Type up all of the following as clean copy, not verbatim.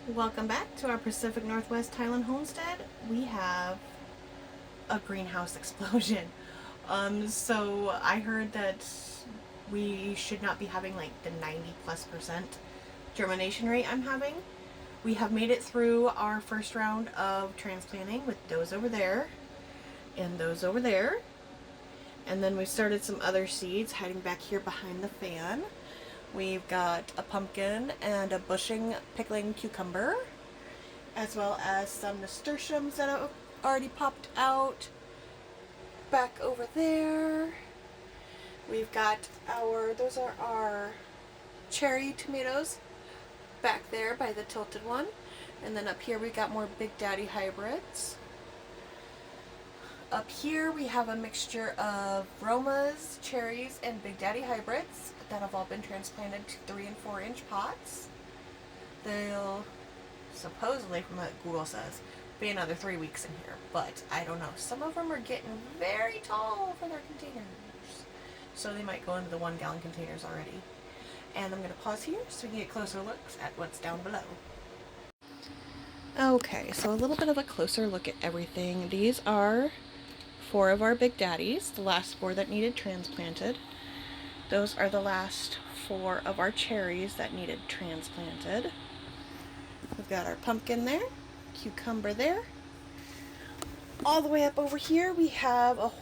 Welcome back to our Pacific Northwest Highland homestead. We have a greenhouse explosion. So I heard that we should not be having like the 90+% germination rate I'm having. We have made it through our first round of transplanting with those over there and those over there. And then we started some other seeds hiding back here behind the fan. We've got a pumpkin and a bushing pickling cucumber, as well as some nasturtiums that have already popped out back over there. We've got those are our cherry tomatoes back there by the tilted one. And then up here we got more Big Daddy hybrids. Up here we have a mixture of Romas, cherries, and Big Daddy hybrids that have all been transplanted to 3 and 4 inch pots. They'll supposedly, from what Google says, be another 3 weeks in here, but I don't know. Some of them are getting very tall for their containers, so they might go into the 1-gallon containers already. And I'm going to pause here so we can get closer looks at what's down below. Okay, so a little bit of a closer look at everything. These are 4 of our Big Daddies, the last 4 that needed transplanted. Those are the last 4 of our cherries that needed transplanted. We've got our pumpkin there, cucumber there. All the way up over here we have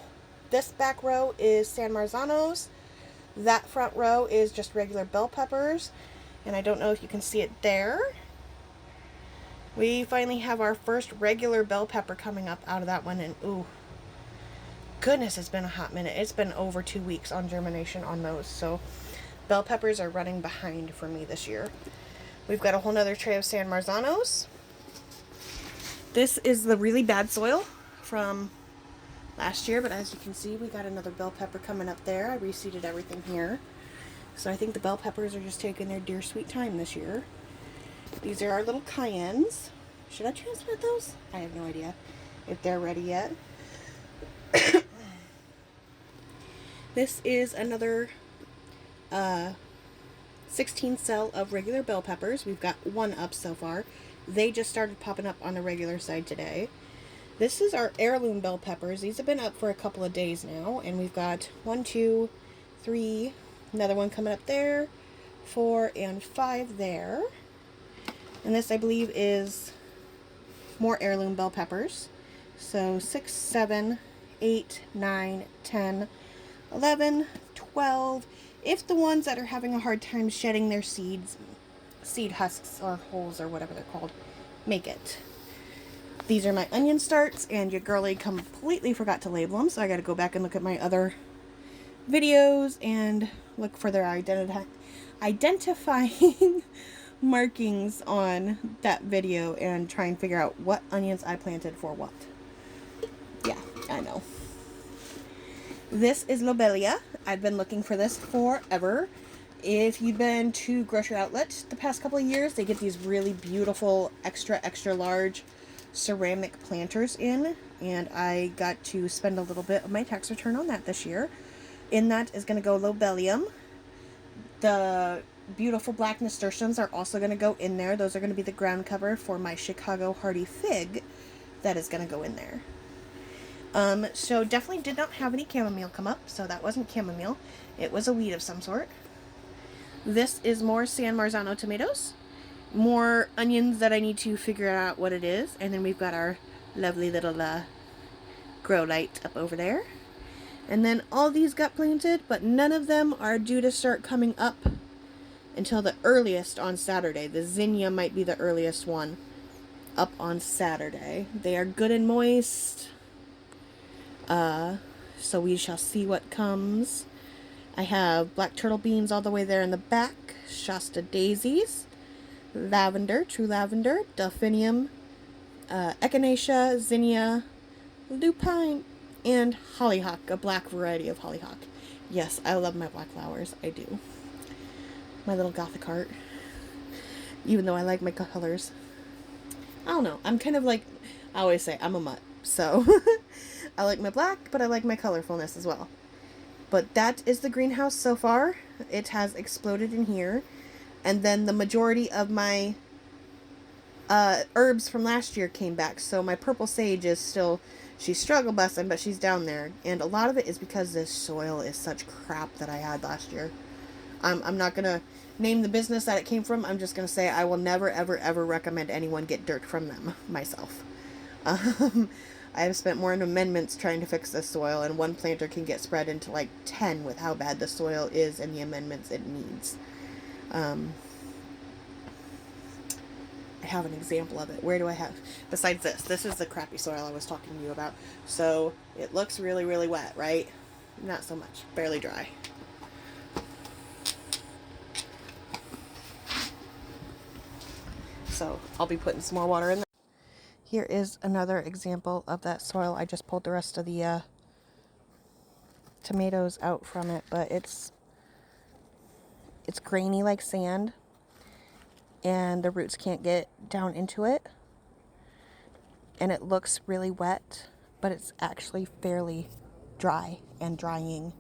this back row is San Marzanos. That front row is just regular bell peppers, and I don't know if you can see it there. We finally have our first regular bell pepper coming up out of that one, and ooh, goodness, it's been a hot minute. It's been over 2 weeks on germination on those, so bell peppers are running behind for me this year. We've got a whole nother tray of San Marzanos. This is the really bad soil from last year, but as you can see, we got another bell pepper coming up there. I reseeded everything here. So I think the bell peppers are just taking their dear sweet time this year. These are our little cayennes. Should I transplant those? I have no idea if they're ready yet. This is another 16 cell of regular bell peppers. We've got 1 up so far. They just started popping up on the regular side today. This is our heirloom bell peppers. These have been up for a couple of days now, and we've got 1, 2, 3, another one coming up there, 4 and 5 there. And this, I believe, is more heirloom bell peppers. So 6, 7, 8, 9, 10, 11, 12. If the ones that are having a hard time shedding their seed husks or hulls or whatever they're called, make it. These are my onion starts, and your girlie completely forgot to label them, so I got to go back and look at my other videos and look for their identifying markings on that video and try and figure out what onions I planted for what. Yeah, I know. This is Lobelia. I've been looking for this forever. If you've been to Grocery Outlet the past couple of years, they get these really beautiful extra large ceramic planters in, and I got to spend a little bit of my tax return on that this year. In that is going to go Lobelium. The beautiful black nasturtiums are also going to go in there. Those are going to be the ground cover for my Chicago Hardy Fig that is going to go in there. So definitely did not have any chamomile come up, so that wasn't chamomile. It was a weed of some sort. This is more San Marzano tomatoes. More onions that I need to figure out what it is. And then we've got our lovely little grow light up over there. And then all these got planted, but none of them are due to start coming up until the earliest on Saturday. The zinnia might be the earliest one up on Saturday. They are good and moist. So we shall see what comes. I have black turtle beans all the way there in the back, Shasta daisies, lavender, true lavender, delphinium, echinacea, zinnia, lupine, and hollyhock, a black variety of hollyhock. Yes, I love my black flowers. I do. My little gothic heart. Even though I like my colors. I don't know. I'm kind of like, I always say, I'm a mutt. So, I like my black, but I like my colorfulness as well. But that is the greenhouse so far. It has exploded in here. And then the majority of my herbs from last year came back. So my purple sage is still, she's struggle busting, but she's down there. And a lot of it is because this soil is such crap that I had last year. I'm not going to name the business that it came from. I'm just going to say I will never, ever, ever recommend anyone get dirt from them myself. I have spent more on amendments trying to fix this soil, and one planter can get spread into like 10 with how bad the soil is and the amendments it needs. I have an example of it. Where do I have? Besides this, this is the crappy soil I was talking to you about. So it looks really, really wet, right? Not so much. Barely dry. So I'll be putting some more water in there. Here is another example of that soil. I just pulled the rest of the tomatoes out from it, but it's grainy like sand, and the roots can't get down into it, and it looks really wet, but it's actually fairly dry and drying.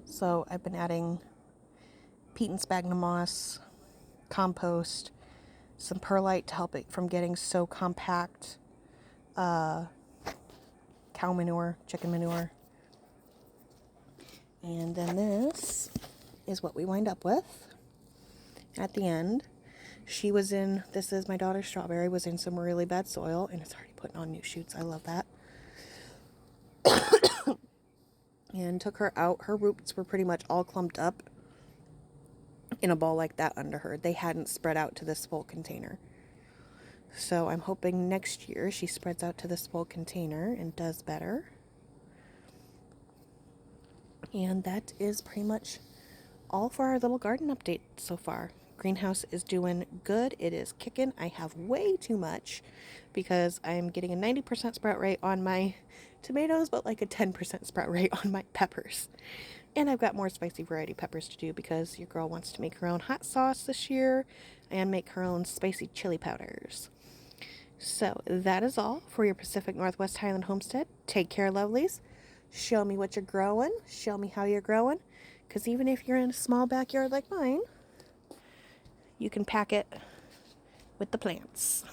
So I've been adding peat and sphagnum moss, compost, some perlite to help it from getting so compact, cow manure, chicken manure. And then this is what we wind up with at the end. She was in, this is my daughter's strawberry, was in some really bad soil, and it's already putting on new shoots. I love that. And took her out. Her roots were pretty much all clumped up in a ball like that under her. They hadn't spread out to this full container. So I'm hoping next year she spreads out to this full container and does better. And that is pretty much all for our little garden update so far. Greenhouse is doing good. It is kicking. I have way too much because I'm getting a 90% sprout rate on my tomatoes, but like a 10% sprout rate on my peppers. And I've got more spicy variety peppers to do because your girl wants to make her own hot sauce this year and make her own spicy chili powders. So that is all for your Pacific Northwest Highland homestead. Take care, lovelies. Show me what you're growing. Show me how you're growing. Because even if you're in a small backyard like mine, you can pack it with the plants.